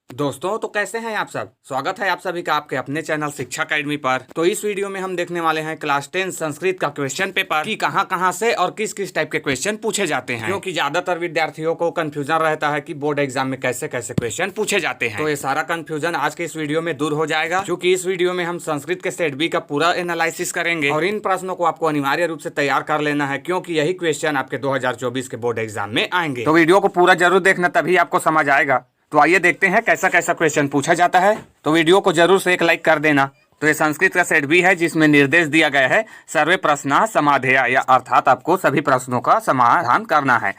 दोस्तों तो कैसे हैं आप सब। स्वागत है आप सभी का आपके अपने चैनल शिक्षा अकेडमी पर। तो इस वीडियो में हम देखने वाले हैं क्लास 10 संस्कृत का क्वेश्चन पेपर कि कहां से और किस किस टाइप के क्वेश्चन पूछे जाते हैं, क्योंकि ज्यादातर विद्यार्थियों को कंफ्यूजन रहता है कि बोर्ड एग्जाम में कैसे कैसे क्वेश्चन पूछे जाते हैं। तो ये सारा कंफ्यूजन आज के इस वीडियो में दूर हो जाएगा, क्योंकि इस वीडियो में हम संस्कृत के सेट बी का पूरा एनालिसिस करेंगे और इन प्रश्नों को आपको अनिवार्य रूप से तैयार कर लेना है, क्योंकि यही क्वेश्चन आपके 2024 के बोर्ड एग्जाम में आएंगे। तो वीडियो को पूरा जरूर देखना, तभी आपको समझ आएगा। तो आइए देखते हैं कैसा कैसा क्वेश्चन पूछा जाता है। तो वीडियो को जरूर से एक लाइक कर देना। तो ये संस्कृत का सेट भी है, जिसमें निर्देश दिया गया है सर्वे प्रश्न समाधेया, या अर्थात आपको सभी प्रश्नों का समाधान करना है।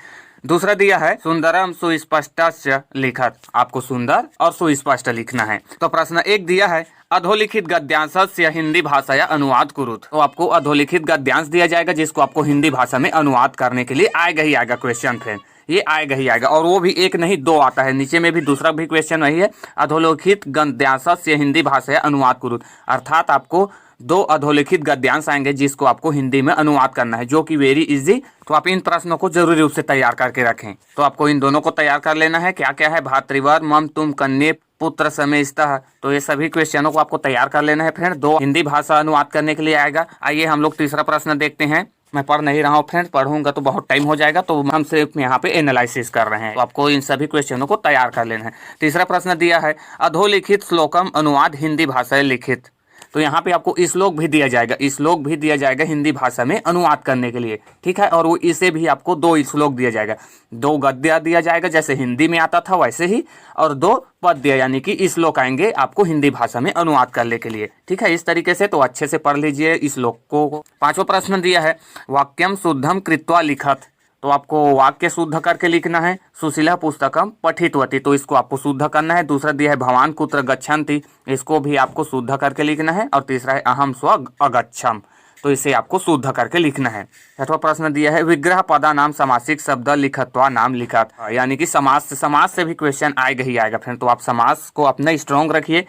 दूसरा दिया है सुंदरम सुस्पष्ट लिखत, आपको सुंदर और सुस्पष्ट लिखना है। तो प्रश्न एक दिया है अधोलिखित गद्यांश से हिंदी भाषा या अनुवाद कुरुत। तो आपको अधोलिखित गद्यांश दिया जाएगा, जिसको आपको हिंदी भाषा में अनुवाद करने के लिए आएगा ही आएगा क्वेश्चन। फ्रेंड ये आएगा ही आएगा, और वो भी एक नहीं दो आता है। नीचे में भी दूसरा भी क्वेश्चन वही है, अधोलिखित गद्यांश से हिंदी भाषा या अनुवाद कुरुत, अर्थात आपको दो अधोलिखित गद्यांश आएंगे जिसको आपको हिंदी में अनुवाद करना है, जो कि वेरी इजी। तो आप इन प्रश्नों को जरूरी रूप से तैयार करके रखें। तो आपको इन दोनों को तैयार कर लेना है। क्या क्या है, भातृवर मम तुम कन्ये पुत्र समेस्तः। तो ये सभी क्वेश्चनों को आपको तैयार कर लेना है फ्रेंड। दो हिंदी भाषा अनुवाद करने के लिए आएगा। आइए हम लोग तीसरा प्रश्न देखते हैं। मैं पढ़ नहीं रहा हूँ फ्रेंड, पढ़ूंगा तो बहुत टाइम हो जाएगा, तो हम सिर्फ यहाँ पे एनालिसिस कर रहे हैं। तो आपको इन सभी क्वेश्चनों को तैयार कर लेना है। तीसरा प्रश्न दिया है अधोलिखित श्लोकम अनुवाद हिंदी भाषा लिखित। तो यहाँ पे आपको श्लोक भी दिया जाएगा, श्लोक भी दिया जाएगा हिंदी भाषा में अनुवाद करने के लिए, ठीक है। और वो इसे भी आपको दो श्लोक दिया जाएगा, दो गद्य दिया जाएगा जैसे हिंदी में आता था वैसे ही, और दो पद्य यानी कि श्लोक आएंगे आपको हिंदी भाषा में अनुवाद करने के लिए, ठीक है। इस तरीके से तो अच्छे से पढ़ लीजिए इस श्लोक को। पांचवा प्रश्न दिया है वाक्यम शुद्धम कृत्वा लिखत। तो आपको वाक्य शुद्ध करके लिखना है। सुशीला पुस्तकम पठितवती, तो इसको आपको शुद्ध करना है। दूसरा दिया है भवान कुत्र गच्छन्ति, इसको भी आपको शुद्ध करके लिखना है। और तीसरा है अहम स्व अगच्छम, तो इसे आपको शुद्ध करके लिखना है। छठवां प्रश्न दिया है विग्रह पदा नाम समासिक शब्द लिखत्वा नाम लिखत, यानी कि समास से भी क्वेश्चन आएगा ही आएगा फ्रेंड। तो आप समास को अपना स्ट्रॉन्ग रखिए।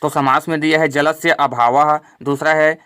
तो समास में दिया है जलस्य अभावः, दूसरा है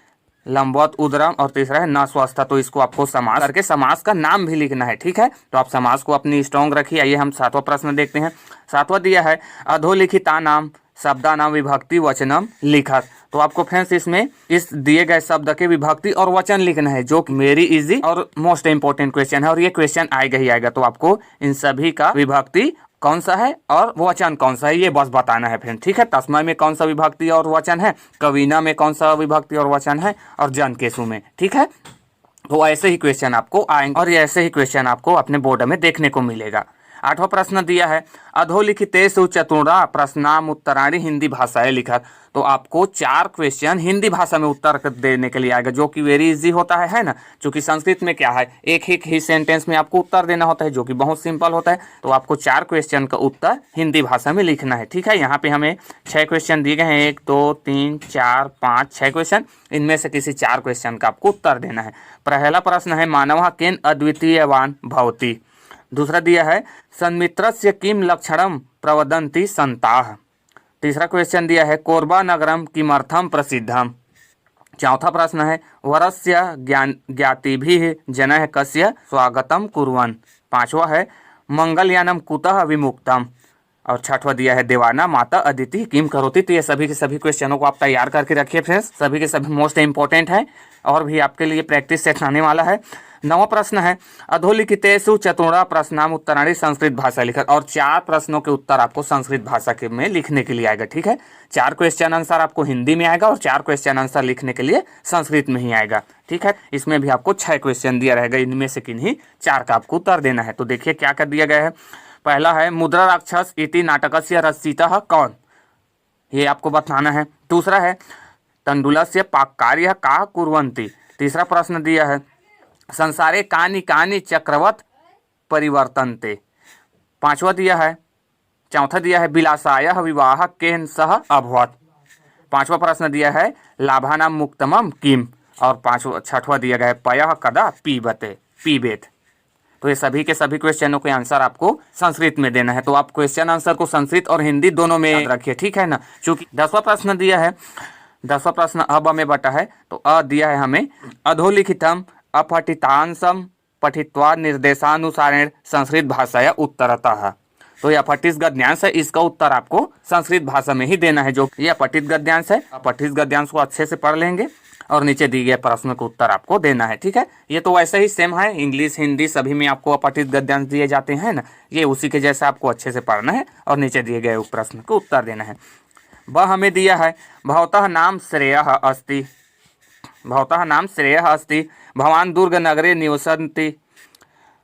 लंबवत उदरम, और तीसरा है न स्वस्थ। तो इसको आपको समास करके समास का नाम भी लिखना है, ठीक है। तो आप समास को अपनी स्ट्रॉन्ग रखिए। आइए हम सातवां प्रश्न देखते हैं। सातवां दिया है अधोलिखिता नाम शब्दा नाम विभक्ति वचनम लिखत। तो आपको फ्रेंड्स इसमें इस दिए गए शब्द के विभक्ति और वचन लिखना है, जो वेरी इजी और मोस्ट इंपोर्टेंट क्वेश्चन है, और ये क्वेश्चन आएगा ही आएगा। तो आपको इन सभी का विभक्ति कौन सा है और वचन कौन सा है ये बस बताना है फ्रेंड, ठीक है। तस्मै में कौन सा विभक्ति और वचन है, कवीना में कौन सा विभक्ति और वचन है, और जनकेशु में, ठीक है। तो ऐसे ही क्वेश्चन आपको आएंगे, और ऐसे ही क्वेश्चन आपको अपने बोर्ड में देखने को मिलेगा। आठवां प्रश्न दिया है अधोलिखितेषु चतुर्णा प्रश्नाम उत्तराणि हिंदी भाषाएं लिखत। तो आपको 4 क्वेश्चन हिंदी भाषा में उत्तर देने के लिए आएगा, जो कि वेरी इजी होता है ना। क्योंकि संस्कृत में क्या है, एक ही सेंटेंस में आपको उत्तर देना होता है, जो कि बहुत सिंपल होता है। तो आपको 4 क्वेश्चन का उत्तर हिंदी भाषा में लिखना है, ठीक है। यहाँ पे हमें 6 क्वेश्चन दिए गए हैं, 1 2 3 4 5 6 क्वेश्चन। इनमें से किसी 4 क्वेश्चन का आपको उत्तर देना है। पहला प्रश्न है मानव केन अद्वितीयवान भवति। दूसरा दिया है सन्मित्रस्य किम लक्षणम प्रवदन्ति संताः। तीसरा क्वेश्चन दिया है कोरबा नगरम किमर्थम प्रसिद्धम। चौथा प्रश्न है वरस्य ज्ञातिभिः जनः कस्य स्वागतम कुर्वन्। पांचवा है मंगलयानम कुतः विमुक्तम। और छठवा दिया है देवाना माता अदिति किम करोति। तो ये सभी के सभी क्वेश्चनों को आप तैयार करके रखिए फ्रेंड्स, सभी के सभी मोस्ट इंपॉर्टेंट है, और भी आपके लिए प्रैक्टिस सेट आने वाला है। नवा प्रश्न है अधोलिखितेषु चतुर्णा प्रश्नाम उत्तराणि संस्कृत भाषा लिखत। और 4 प्रश्नों के उत्तर आपको संस्कृत भाषा के में लिखने के लिए आएगा, ठीक है। 4 क्वेश्चन आंसर आपको हिंदी में आएगा, और 4 क्वेश्चन आंसर लिखने के लिए संस्कृत में ही आएगा, ठीक है। इसमें भी आपको 6 क्वेश्चन दिया रहेगा, इनमें से किन्हीं 4 का आपको उत्तर देना है। तो देखिए क्या कर दिया गया है। पहला है मुद्रा राक्षस इति नाटकस्य रचितः कौन, ये आपको बताना है। दूसरा है तंडुलस्य पाककार्यः का कुर्वन्ति। तीसरा प्रश्न दिया है संसारे कानि कानि चक्रवत् परिवर्तन्ते। पांचवा दिया है, चौथा दिया है विलासायः विवाह केन सह अभवत्। पांचवा प्रश्न दिया है लाभानां मुक्तमं किम। और छठवा दिया गया है पयः कदा पीबेत। तो ये सभी के सभी क्वेश्चनों के आंसर आपको संस्कृत में देना है। तो आप क्वेश्चन आंसर को संस्कृत और हिंदी दोनों में याद रखिए, ठीक है ना। चूंकि 10वां प्रश्न दिया है, 10वां प्रश्न अब में बटा है, तो अ दिया है हमें अधोलिखितम अपठितांशम पठित्वा निर्देशानुसारेण संस्कृत भाषाया उत्तरतः। तो ये अपठित गद्यांश है, इसका उत्तर आपको संस्कृत भाषा में ही देना है। जो ये अपठित गद्यांश है, अपठित गद्यांश को अच्छे से पढ़ लेंगे और नीचे दिए गए प्रश्न का उत्तर आपको देना है। ठीक है, ये तो वैसे ही सेम है, इंग्लिश हिंदी सभी में आपको अपठित गद्यांश दिए जाते हैं ना, ये उसी के जैसा आपको अच्छे से पढ़ना है और नीचे दिए गए प्रश्न का उत्तर देना है। वह हमें दिया है भवतः नाम श्रेयः अस्ति, भवतः नाम श्रेयः अस्ति, भवान दुर्ग नगरे निवसन्ति,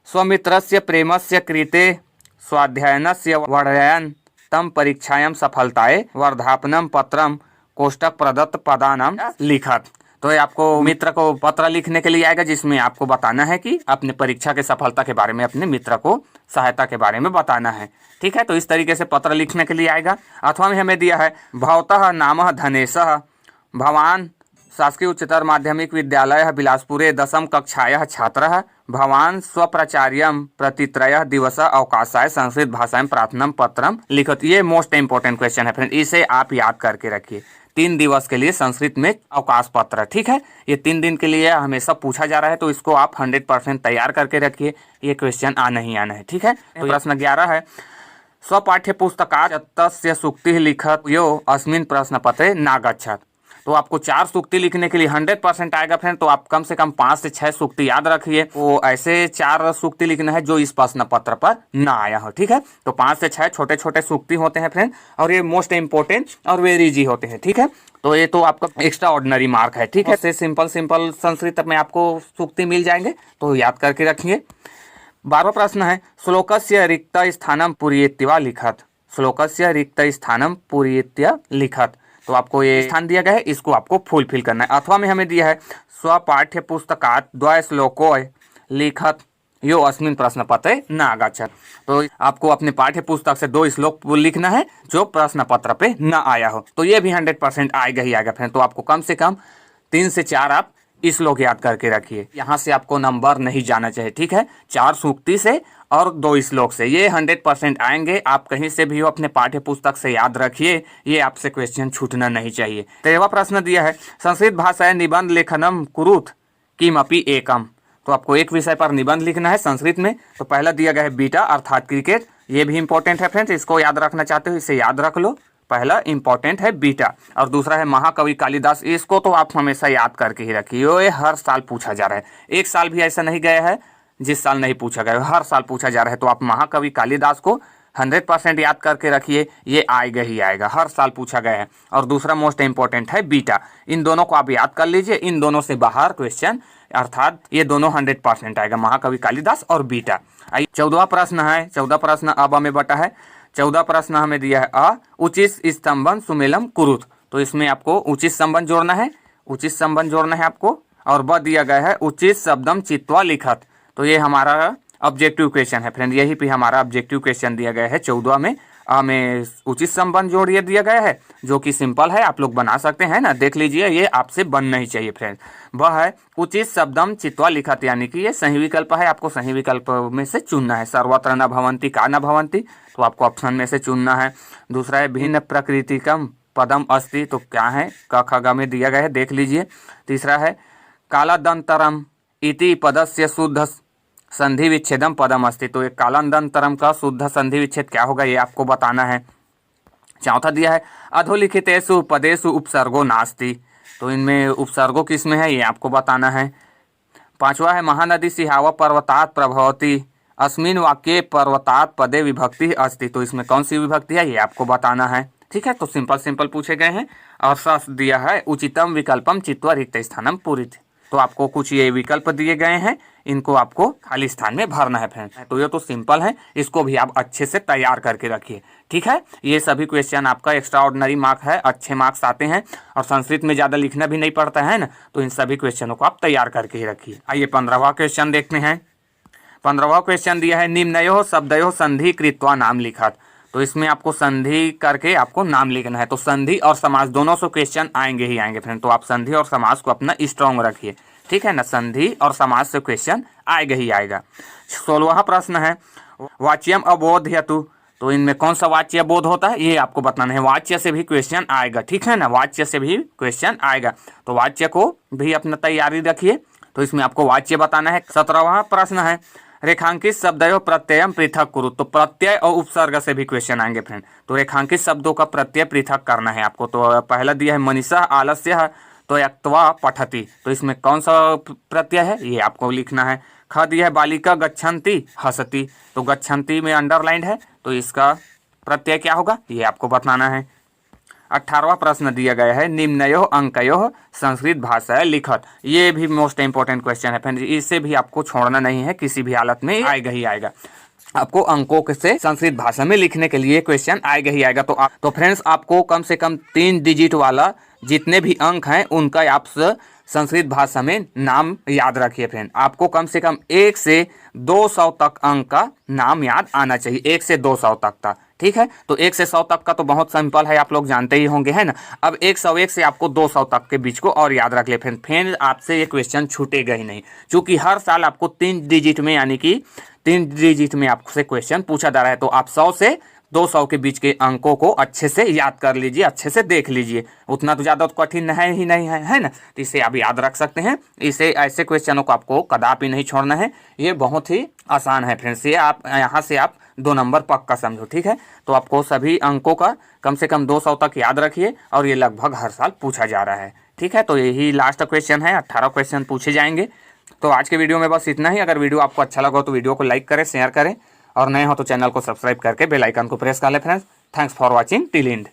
स्वमित्रस्य प्रेमस्य कृते स्वाध्यायनस्य वर्धयन् तम परीक्षायां सफलताये वर्धापनम पत्रम कोष्टक प्रदत्त पदानाम लिखत। तो ये आपको मित्र को पत्र लिखने के लिए आएगा, जिसमें आपको बताना है कि अपने परीक्षा के सफलता के बारे में, अपने मित्र को सहायता के बारे में बताना है। ठीक है, तो इस तरीके से पत्र लिखने के लिए आएगा। अथवा में हमें दिया है भवतः नाम धनेशः, भवान शासकीय उच्चतर माध्यमिक विद्यालय बिलासपुरे 10वीं कक्षायाः छात्रः, भवान स्वप्राचार्यं प्रतित्रयः दिवस अवकाशाय संस्कृत भाषा में प्रार्थना पत्रम लिखत। ये मोस्ट इंपोर्टेंट क्वेश्चन है फ्रेंड, इसे आप याद करके रखिए। 3 दिवस के लिए संस्कृत में अवकाश पत्र। ठीक है, ये 3 दिन के लिए हमेशा पूछा जा रहा है, तो इसको आप 100% तैयार करके रखिए, ये क्वेश्चन आना ही आना है। ठीक है, तो प्रश्न 11 है स्वपाठ्य पुस्तकात् तस्य सूक्तिः लिखत यो अस्मिन् प्रश्न पत्रे नागच्छत्। तो आपको 4 सूक्ति लिखने के लिए 100% आएगा फ्रेंड, तो आप कम से कम 5 से 6 सूक्ति याद रखिए। वो ऐसे 4 सूक्ति लिखना है जो इस प्रश्न पत्र पर ना आया हो। ठीक है, तो 5 से 6 छोटे छोटे सूक्ति होते हैं फ्रेंड, और ये मोस्ट इंपोर्टेंट और वेरी इजी होते हैं। ठीक है, तो ये तो आपका एक्स्ट्रा ऑर्डिनरी मार्क है। ठीक है, से सिंपल संस्कृत में आपको सूक्ति मिल जाएंगे, तो याद करके रखिए। 12वां प्रश्न है श्लोकस्य रिक्त स्थानम पूरयित्वा लिखत, श्लोकस्य रिक्त स्थानम पूरयित्वा लिखत। तो आपको ये स्थान दिया गया है, इसको आपको फुलफिल करना है। अथवा में हमें दिया है स्वपाठ्य पुस्तकात् 2 श्लोकों लिखत यो अस्मिन् प्रश्न पत्रे नागच्छत्। तो आपको अपने पाठ्य पुस्तक से 2 श्लोक लिखना है जो प्रश्न पत्र पे न आया हो। तो ये भी 100% आएगा ही आएगा फ्रेंड। तो आपको कम से कम 3 से 4 आप श्लोक याद करके रखिए, यहाँ से आपको नंबर नहीं जाना चाहिए। ठीक है, 4 सूक्ति से और 2 श्लोक से ये 100% आएंगे। आप कहीं से भी हो अपने पाठ्य पुस्तक से याद रखिए, ये आपसे क्वेश्चन छूटना नहीं चाहिए। 13वां प्रश्न दिया है संस्कृत भाषाएं निबंध लेखनम कुरुत किमपि एकम। तो आपको एक विषय पर निबंध लिखना है संस्कृत में। तो पहला दिया गया है बीटा अर्थात क्रिकेट, ये भी इंपॉर्टेंट है फ्रेंड्स, इसको याद रखना चाहते हो इसे याद रख लो। पहला इंपॉर्टेंट है बीटा, और दूसरा है महाकवि कालिदास। इसको तो आप हमेशा याद करके ही रखिए, ये हर साल पूछा जा रहा है, एक साल भी ऐसा नहीं गया है जिस साल नहीं पूछा गया, हर साल पूछा जा रहा है। तो आप महाकवि कालिदास को 100% याद करके रखिए, ये आएगा ही आएगा, हर साल पूछा गया है। और दूसरा मोस्ट इंपॉर्टेंट है बीटा, इन दोनों को आप याद कर लीजिए, इन दोनों से बाहर क्वेश्चन अर्थात ये दोनों 100% आएगा, महाकवि कालिदास और बीटा। 14वां प्रश्न है, 14 प्रश्न अब हमें बटा है। 14 प्रश्न हमें दिया है अ उचित स्तंभन सुमेलम कुरुत। तो इसमें आपको उचित संबंध जोड़ना है, उचित संबंध जोड़ना है आपको। और ब दिया गया है उचित शब्दम चित्वा लिखत। तो ये हमारा ऑब्जेक्टिव क्वेश्चन है फ्रेंड, यही पे हमारा ऑब्जेक्टिव क्वेश्चन दिया गया है 14 में। हमें उचित संबंध जोड़िए दिया गया है, जो कि सिंपल है, आप लोग बना सकते हैं ना, देख लीजिए, ये आपसे बनना ही चाहिए फ्रेंड। वह है उचित शब्दम चित्वा लिखत, यानी कि ये सही विकल्प है, आपको सही विकल्प में से चुनना है। सर्वत्र न भवंती का न भवंती, तो आपको ऑप्शन में से चुनना है। दूसरा है भिन्न प्रकृतिकम पदम अस्ति, तो क्या है, क ख ग में दिया गया है, देख लीजिए। तीसरा है कालादंतरम इति पदस्य शुद्ध संधि विच्छेदम पदम अस्ति, तो एक कालांतरम का शुद्ध संधि विच्छेद क्या होगा, ये आपको बताना है। चौथा दिया है अधोलिखितेषु पदेषु उपसर्गो नास्ति, तो इनमें उपसर्गो किसमें है, ये आपको बताना है। 5वां है महानदी सिहावा पर्वतात प्रभवती, अस्मिन् वाक्ये पर्वतात पदे विभक्ति अस्ति, तो इसमें कौन सी विभक्ति है, ये आपको बताना है। ठीक है, तो सिंपल पूछे गए हैं। और स दिया है उचितम विकल्पम चित्वा रिक्त स्थानम पूरित, तो आपको कुछ ये विकल्प दिए गए हैं, इनको आपको खाली स्थान में भरना है फ्रेंड। तो ये तो सिंपल है, इसको भी आप अच्छे से तैयार करके रखिए। ठीक है, ये सभी क्वेश्चन आपका एक्स्ट्रा ऑर्डिनरी मार्क है, अच्छे मार्क्स आते हैं, और संस्कृत में ज़्यादा लिखना भी नहीं पड़ता है ना, तो इन सभी क्वेश्चनों को आप तैयार करके ही रखिए। आइए 15वां क्वेश्चन देखते हैं। 15वां क्वेश्चन दिया है निम्नयो शब्दयो संधि कृत्वा नाम लिखत, तो इसमें आपको संधि करके आपको नाम लिखना है। तो संधि और समास दोनों से क्वेश्चन आएंगे ही आएंगे फ्रेंड, तो आप संधि और समास को अपना स्ट्रॉन्ग रखिए। ठीक है ना, संधि और समास से क्वेश्चन आएगा ही आएगा। 16वां प्रश्न है वाच्यम अबोध हेतु, तो इनमें कौन सा वाच्य बोध होता है, ये आपको बताना है। वाच्य से भी क्वेश्चन आएगा, ठीक है ना, वाच्य से भी क्वेश्चन आएगा, तो वाच्य को भी अपना तैयारी रखिए। तो इसमें आपको वाच्य बताना है। 17वां प्रश्न है रेखांकित शब्दयोः प्रत्ययम पृथक कुरु। तो प्रत्यय और उपसर्ग से भी क्वेश्चन आएंगे फ्रेंड। तो रेखांकित शब्दों का प्रत्यय पृथक करना है आपको। तो पहला दिया है मनीषा आलस्य तो यक्त्वा पठति, तो इसमें कौन सा प्रत्यय है ये आपको लिखना है। ख दिया है बालिका गच्छन्ति हसति, तो गच्छन्ति में अंडरलाइंड है, तो इसका प्रत्यय क्या होगा ये आपको बताना है। 18वां प्रश्न दिया गया है निम्नयो अंकयो संस्कृत भाषा लिखत। ये भी मोस्ट इंपॉर्टेंट क्वेश्चन है फ्रेंड्स, इसे भी आपको छोड़ना नहीं है, किसी भी हालत में आएगा ही आएगा। आपको अंकों से संस्कृत भाषा में लिखने के लिए क्वेश्चन आएगा ही आएगा। तो फ्रेंड्स आपको कम से कम 3 डिजिट वाला जितने भी अंक हैं उनका आप संस्कृत भाषा में नाम याद रखिए फ्रेंड। आपको कम से कम 1 से 200 तक अंक का नाम याद आना चाहिए, 1 से 200 तक का, ठीक है। तो 1 से 100 तक का तो बहुत सिंपल है, आप लोग जानते ही होंगे, है ना। अब 101 से आपको 200 तक के बीच को और याद रख ले फ्रेंड आपसे ये क्वेश्चन छूटेगा ही नहीं, क्योंकि हर साल आपको 3 डिजिट में यानी कि 3 डिजिट में आपसे क्वेश्चन पूछा जा रहा है। तो आप 100 से 200 के बीच के अंकों को अच्छे से याद कर लीजिए, अच्छे से देख लीजिए, उतना तो ज़्यादा कठिन है ही नहीं है ना। तो इसे आप याद रख सकते हैं। इसे ऐसे क्वेश्चनों को आपको कदापि नहीं छोड़ना है, ये बहुत ही आसान है फ्रेंड्स। ये आप यहाँ से आप 2 नंबर पक्का समझो, ठीक है। तो आपको सभी अंकों का कम से कम 200 तक याद रखिए, और ये लगभग हर साल पूछा जा रहा है, ठीक है। तो यही लास्ट क्वेश्चन है, 18 क्वेश्चन पूछे जाएंगे। तो आज के वीडियो में बस इतना ही। अगर वीडियो आपको अच्छा लगा तो वीडियो को लाइक करें, शेयर करें, और नए हो तो चैनल को सब्सक्राइब करके बेल आइकन को प्रेस कर ले friends. Thanks for watching till and.